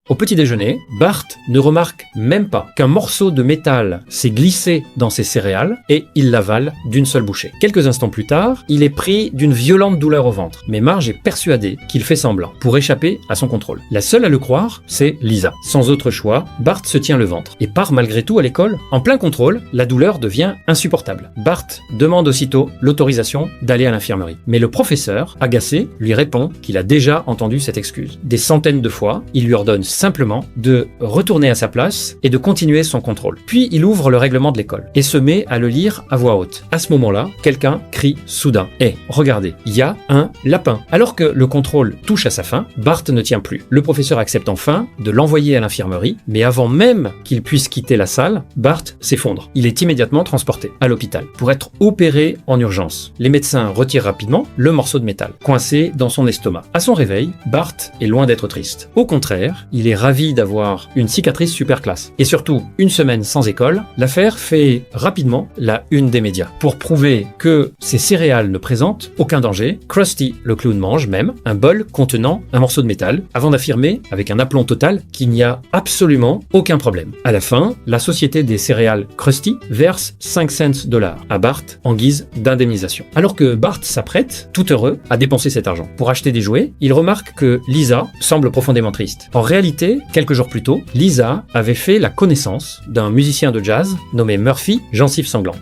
Au petit déjeuner, Bart ne remarque même pas qu'un morceau de métal s'est glissé dans ses céréales et il l'avale d'une seule bouchée. Quelques instants plus tard, il est pris d'une violente douleur au ventre, mais Marge est persuadée qu'il fait semblant pour échapper à son contrôle. La seule à le croire, c'est Lisa. Sans autre choix, Bart se tient le ventre et part malgré tout à l'école. En plein contrôle, la douleur devient insupportable. Bart demande aussitôt l'autorisation d'aller à l'infirmerie. Mais le professeur, agacé, lui répond qu'il a déjà entendu cette excuse. Des centaines de fois, il lui ordonne simplement de retourner à sa place et de continuer son contrôle. Puis il ouvre le règlement de l'école et se met à le lire à voix haute. À ce moment-là, quelqu'un crie soudain « Hé, regardez, il y a un lapin !» Alors que le contrôle touche à sa fin, Bart ne tient plus. Le professeur accepte enfin de l'envoyer à l'infirmerie, mais avant même qu'il puisse quitter la salle, Bart s'effondre. Il est immédiatement transporté à l'hôpital pour être opéré en urgence. Les médecins retirent rapidement le morceau de métal, coincé dans son estomac. À son réveil, Bart est loin d'être triste. Au contraire, il est ravi d'avoir une cicatrice super classe. Et surtout, une semaine sans école, l'affaire fait rapidement la une des médias. Pour prouver que ces céréales ne présentent aucun danger, Krusty le clown mange même un bol contenant un morceau de métal, avant d'affirmer, avec un aplomb total, qu'il n'y a absolument aucun problème. À la fin, la société des céréales Krusty verse 5 cents à Bart en guise d'indemnisation. Alors que Bart s'apprête, tout heureux, à dépenser cet argent pour acheter des jouets, il remarque que Lisa semble profondément triste. En réalité, quelques jours plus tôt, Lisa avait fait la connaissance d'un musicien de jazz nommé Murphy, Gencive Sanglante.